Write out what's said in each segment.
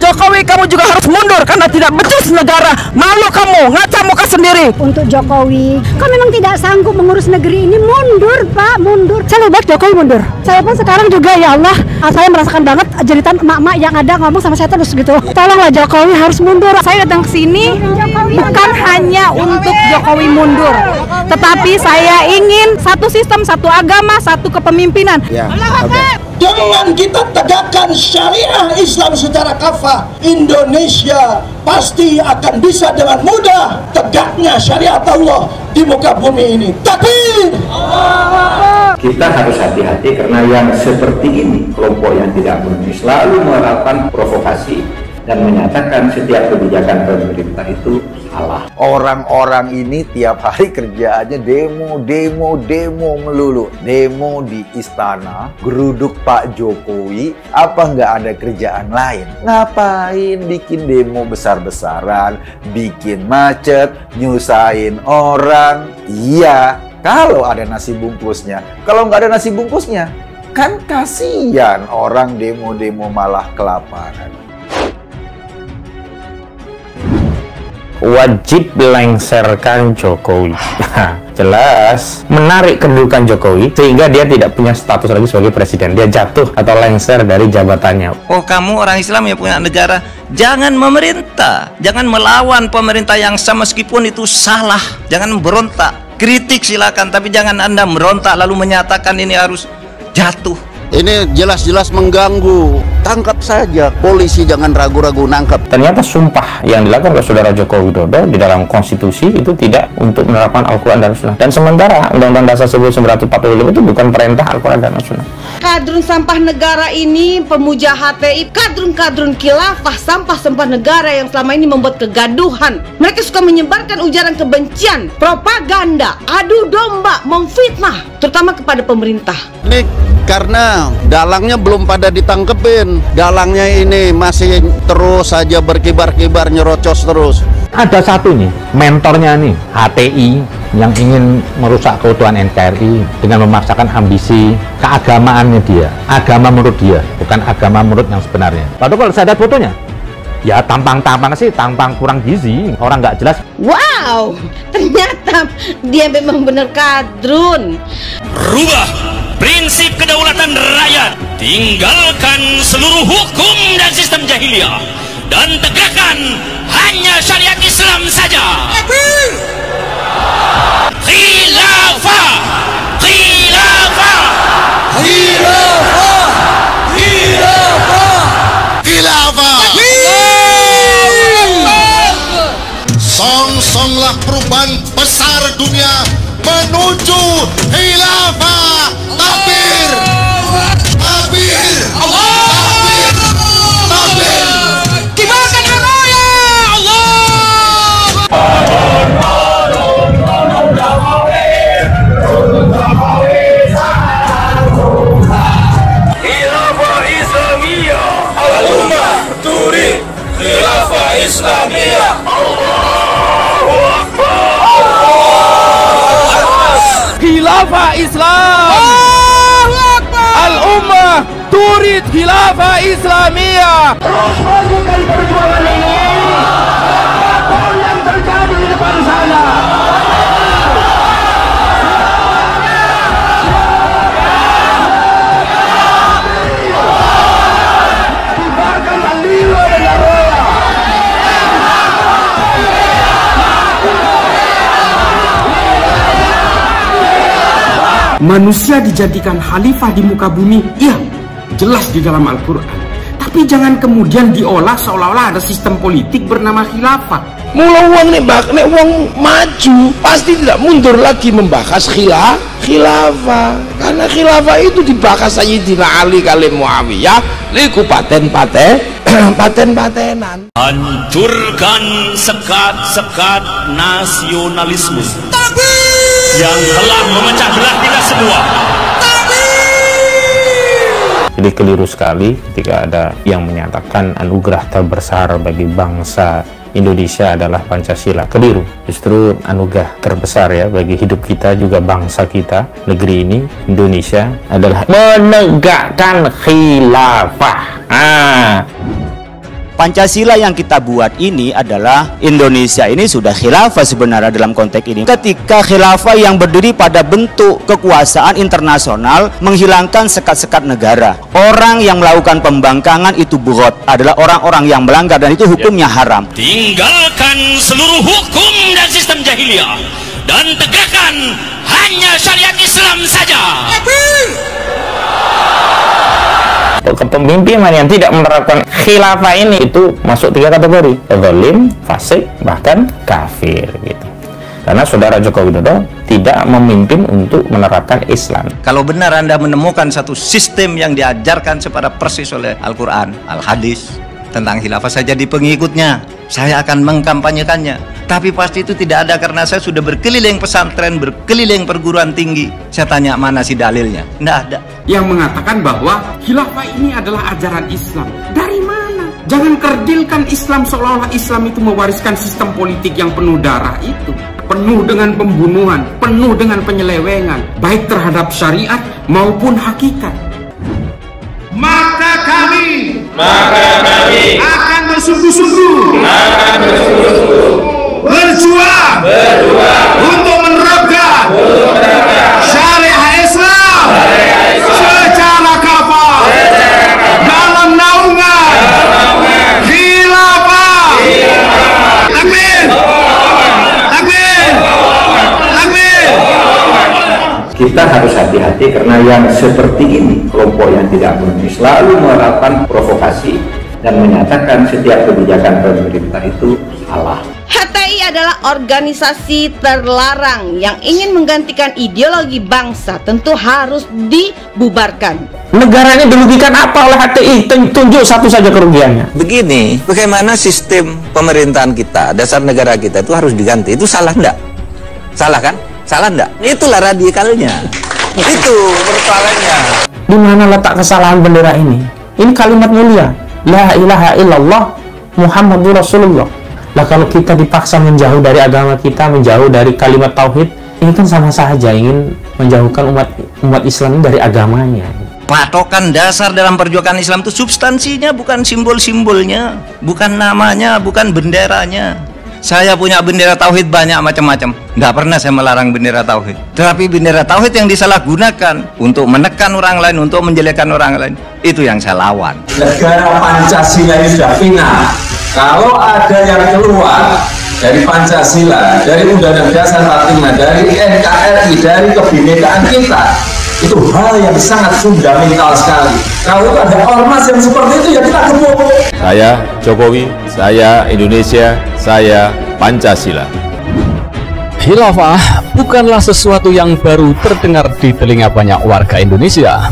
Jokowi, kamu juga harus mundur karena tidak becus negara. Malu kamu, ngaca muka sendiri. Untuk Jokowi, kan memang tidak sanggup mengurus negeri ini, mundur Pak, mundur. Saya lebih baik Jokowi mundur. Saya pun sekarang juga, ya Allah, saya merasakan banget jeritan emak-emak yang ada ngomong sama saya terus gitu. Tolonglah Jokowi harus mundur. Saya datang ke sini bukan hanya untuk Jokowi mundur, tetapi saya ingin satu sistem, satu agama, satu kepemimpinan. Ya, dengan kita tegakkan syariah Islam secara kafah, Indonesia pasti akan bisa dengan mudah tegaknya syariat Allah di muka bumi ini. Takbir! Kita harus hati-hati karena yang seperti ini, kelompok yang tidak mengerti, selalu melakukan provokasi dan menyatakan setiap kebijakan pemerintah itu salah. Orang-orang ini tiap hari kerjaannya demo melulu. Demo di istana, geruduk Pak Jokowi, apa nggak ada kerjaan lain? Ngapain bikin demo besar-besaran, bikin macet, nyusahin orang? Iya, kalau ada nasi bungkusnya. Kalau nggak ada nasi bungkusnya, kan kasihan orang demo-demo malah kelaparan. Wajib lengserkan Jokowi. Jelas menarik kedudukan Jokowi sehingga dia tidak punya status lagi sebagai presiden. Dia jatuh atau lengser dari jabatannya. Oh, kamu orang Islam yang punya negara, jangan memerintah, jangan melawan pemerintah yang sah meskipun itu salah. Jangan berontak, kritik silakan, tapi jangan Anda merontak lalu menyatakan ini harus jatuh. Ini jelas-jelas mengganggu. Tangkap saja, polisi jangan ragu-ragu nangkap. Ternyata sumpah yang dilakukan oleh Saudara Joko Widodo di dalam konstitusi itu tidak untuk menerapkan Al-Quran dan Sunnah. Dan sementara Undang-Undang Dasar 1945 itu bukan perintah Al-Quran dan Sunnah. Kadrun sampah negara ini, pemuja HTI, kadrun-kadrun khilafah, sampah-sampah negara yang selama ini membuat kegaduhan. Mereka suka menyebarkan ujaran kebencian, propaganda, adu domba, memfitnah, terutama kepada pemerintah. Ini karena dalangnya belum pada ditangkepin. Dalangnya ini masih terus saja berkibar-kibar, nyerocos terus. Ada satu nih, mentornya nih, HTI yang ingin merusak keutuhan NKRI dengan memaksakan ambisi keagamaannya dia. Agama menurut dia, bukan agama menurut yang sebenarnya. Padahal kalau saya lihat fotonya, ya tampang-tampang sih, tampang kurang gizi, orang nggak jelas. Wow, ternyata dia memang benar kadrun. Rubah prinsip kedaulatan rakyat, tinggalkan seluruh hukum dan sistem jahiliyah, dan tegakkan hanya syariat Islam saja. Khilafah, khilafah, khilafah, khilafah, khilafah. Song-songlah perubahan besar dunia menuju khilafah. Takbir, takbir, Allah, takbir, takbir. Kibarkan raya Allah. Khilafah Islamiyah, al-ummah turid khilafah Islamiyah. Allahu Akbar. Khilafah Islam, al-ummah turid khilafah Islamiyah. Bukan perjuangan ini apapun yang terjadi di depan sana. Kibarkan Bandila dan Araya. Manusia dijadikan khalifah di muka bumi, iya, jelas di dalam Al-Quran. Tapi jangan kemudian diolah seolah-olah ada sistem politik bernama khilafah. Mula uang nek uang maju pasti tidak mundur lagi membahas khilafah, karena khilafah itu dibahas Sayyidina Ali kali Muawiyah liku paten-patenan. Hancurkan sekat-sekat nasionalisme yang telah memecah belah kita semua. Jadi keliru sekali ketika ada yang menyatakan anugerah terbesar bagi bangsa Indonesia adalah Pancasila. Keliru. Justru anugerah terbesar ya bagi hidup kita juga bangsa kita, negeri ini Indonesia adalah menegakkan khilafah. Pancasila yang kita buat ini adalah Indonesia ini sudah khilafah sebenarnya dalam konteks ini. Ketika khilafah yang berdiri pada bentuk kekuasaan internasional menghilangkan sekat-sekat negara. Orang yang melakukan pembangkangan itu bugot, adalah orang-orang yang melanggar dan itu hukumnya haram. Tinggalkan seluruh hukum dan sistem jahiliyah dan tegakkan hanya syariat Islam saja. Kepemimpinan yang tidak menerapkan khilafah ini itu masuk 3 kategori: zalim, fasik, bahkan kafir gitu. Karena saudara Joko Widodo tidak memimpin untuk menerapkan Islam. Kalau benar Anda menemukan satu sistem yang diajarkan secara persis oleh Al-Quran, Al-Hadis tentang khilafah, saya jadi pengikutnya, saya akan mengkampanyekannya. Tapi pasti itu tidak ada, karena saya sudah berkeliling pesantren, berkeliling perguruan tinggi. Saya tanya mana sih dalilnya? Tidak ada. Yang mengatakan bahwa khilafah ini adalah ajaran Islam. Dari mana? Jangan kerdilkan Islam seolah-olah Islam itu mewariskan sistem politik yang penuh darah itu. Penuh dengan pembunuhan, penuh dengan penyelewengan, baik terhadap syariat maupun hakikat. Maka kami akan bersungguh-sungguh berjuang untuk menerapkan syariah Islam secara kafah dalam naungan khilafah. Takbir, takbir, takbir. Kita harus hati-hati karena yang seperti ini, kelompok yang tidak berani, selalu melakukan provokasi dan menyatakan setiap kebijakan pemerintah itu salah. HTI adalah organisasi terlarang yang ingin menggantikan ideologi bangsa, tentu harus dibubarkan. Negara ini dirugikan apa oleh HTI? Tunjuk satu saja kerugiannya. Begini, bagaimana sistem pemerintahan kita, dasar negara kita itu harus diganti. Itu salah enggak? Salah kan? Salah enggak? Itulah radikalnya. Itu persoalannya. Di mana letak kesalahan bendera ini? Ini kalimat mulia. La ilaha illallah Muhammadur Rasulullah. Lah kalau kita dipaksa menjauh dari agama kita, menjauh dari kalimat tauhid, ini kan sama saja ingin menjauhkan umat Islam dari agamanya. Patokan dasar dalam perjuangan Islam itu substansinya, bukan simbol-simbolnya, bukan namanya, bukan benderanya. Saya punya bendera tauhid banyak macam-macam. Nggak pernah saya melarang bendera tauhid. Tetapi bendera tauhid yang disalahgunakan untuk menekan orang lain, untuk menjelekkan orang lain, itu yang saya lawan. Negara Pancasila ini sudah final. Kalau ada yang keluar dari Pancasila, dari Undang-Undang Dasar 45, dari NKRI, dari kebinekaan kita, itu hal yang sangat fundamental sekali. Kalau ada ormas yang seperti itu, ya kita gemuk. Saya Jokowi, saya Indonesia, saya Pancasila. Khilafah bukanlah sesuatu yang baru terdengar di telinga banyak warga Indonesia.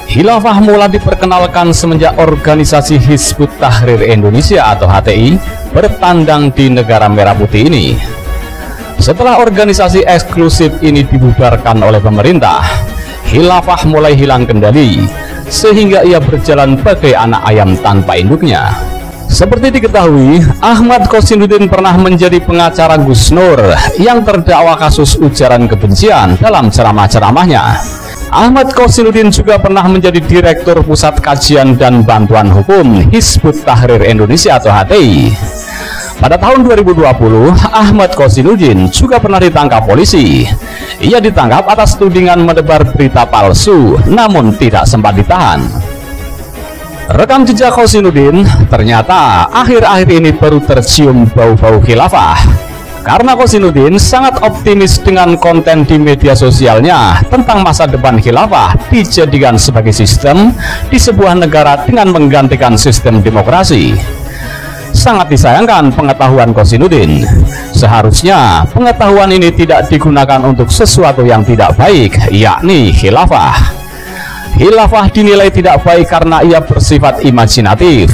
Khilafah mulai diperkenalkan semenjak organisasi Hizbut Tahrir Indonesia atau HTI bertandang di negara merah putih ini. Setelah organisasi eksklusif ini dibubarkan oleh pemerintah, khilafah mulai hilang kendali, sehingga ia berjalan bagai anak ayam tanpa induknya. Seperti diketahui, Ahmad Kosinuddin pernah menjadi pengacara Gus Nur yang terdakwa kasus ujaran kebencian dalam ceramah-ceramahnya. Ahmad Kosinuddin juga pernah menjadi Direktur Pusat Kajian dan Bantuan Hukum Hizbut Tahrir Indonesia atau HTI. Pada tahun 2020, Ahmad Kosinuddin juga pernah ditangkap polisi. Ia ditangkap atas tudingan menebar berita palsu, namun tidak sempat ditahan. Rekam jejak Kosinuddin ternyata akhir-akhir ini baru tercium bau-bau khilafah. Karena Kosinuddin sangat optimis dengan konten di media sosialnya tentang masa depan khilafah dijadikan sebagai sistem di sebuah negara dengan menggantikan sistem demokrasi. Sangat disayangkan pengetahuan Kosinuddin. Seharusnya pengetahuan ini tidak digunakan untuk sesuatu yang tidak baik, yakni khilafah. Khilafah dinilai tidak baik karena ia bersifat imajinatif.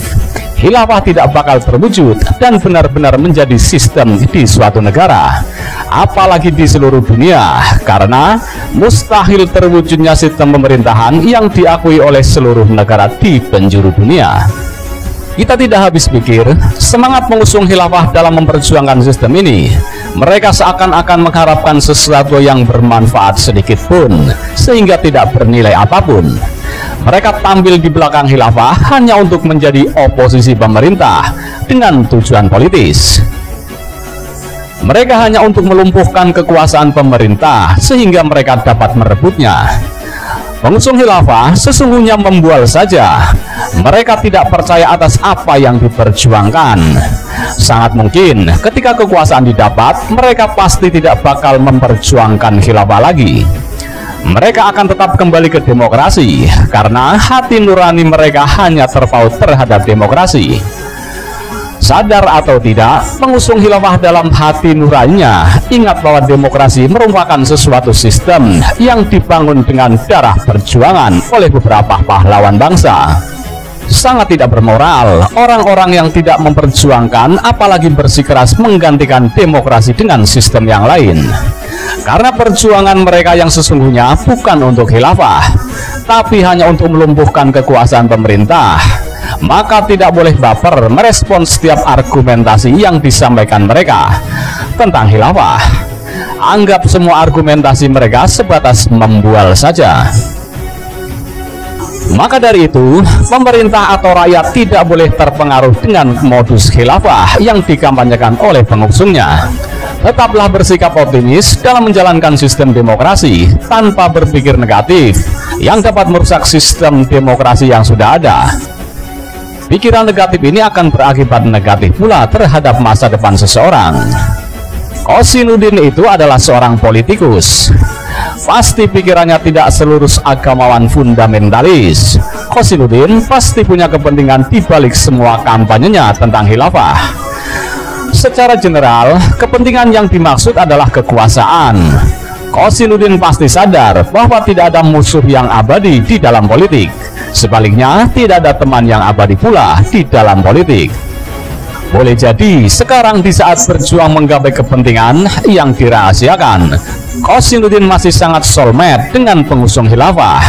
Khilafah tidak bakal terwujud dan benar-benar menjadi sistem di suatu negara, apalagi di seluruh dunia, karena mustahil terwujudnya sistem pemerintahan yang diakui oleh seluruh negara di penjuru dunia. Kita tidak habis pikir, semangat mengusung khilafah dalam memperjuangkan sistem ini. Mereka seakan-akan mengharapkan sesuatu yang bermanfaat sedikit pun, sehingga tidak bernilai apapun. Mereka tampil di belakang khilafah hanya untuk menjadi oposisi pemerintah dengan tujuan politis. Mereka hanya untuk melumpuhkan kekuasaan pemerintah sehingga mereka dapat merebutnya. Pengusung khilafah sesungguhnya membual saja. Mereka tidak percaya atas apa yang diperjuangkan. Sangat mungkin ketika kekuasaan didapat, mereka pasti tidak bakal memperjuangkan khilafah lagi. Mereka akan tetap kembali ke demokrasi karena hati nurani mereka hanya terpaut terhadap demokrasi. Sadar atau tidak, pengusung khilafah dalam hati nuraninya ingat bahwa demokrasi merupakan sesuatu sistem yang dibangun dengan darah perjuangan oleh beberapa pahlawan bangsa. Sangat tidak bermoral orang-orang yang tidak memperjuangkan apalagi bersikeras menggantikan demokrasi dengan sistem yang lain. Karena perjuangan mereka yang sesungguhnya bukan untuk khilafah, tapi hanya untuk melumpuhkan kekuasaan pemerintah. Maka tidak boleh baper merespons setiap argumentasi yang disampaikan mereka tentang khilafah. Anggap semua argumentasi mereka sebatas membual saja. Maka dari itu, pemerintah atau rakyat tidak boleh terpengaruh dengan modus khilafah yang dikampanyekan oleh pengusungnya. Tetaplah bersikap optimis dalam menjalankan sistem demokrasi tanpa berpikir negatif yang dapat merusak sistem demokrasi yang sudah ada. Pikiran negatif ini akan berakibat negatif pula terhadap masa depan seseorang. Qosinuddin itu adalah seorang politikus. Pasti pikirannya tidak selurus agamawan fundamentalis. Qosinuddin pasti punya kepentingan di balik semua kampanyenya tentang khilafah. Secara general, kepentingan yang dimaksud adalah kekuasaan. Qosinuddin pasti sadar bahwa tidak ada musuh yang abadi di dalam politik. Sebaliknya, tidak ada teman yang abadi pula di dalam politik. Boleh jadi sekarang di saat berjuang menggapai kepentingan yang dirahasiakan, Qosinuddin masih sangat soulmate dengan pengusung khilafah.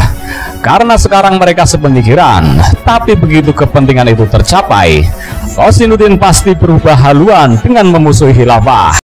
Karena sekarang mereka sepemikiran, tapi begitu kepentingan itu tercapai, Qosinuddin pasti berubah haluan dengan memusuhi khilafah.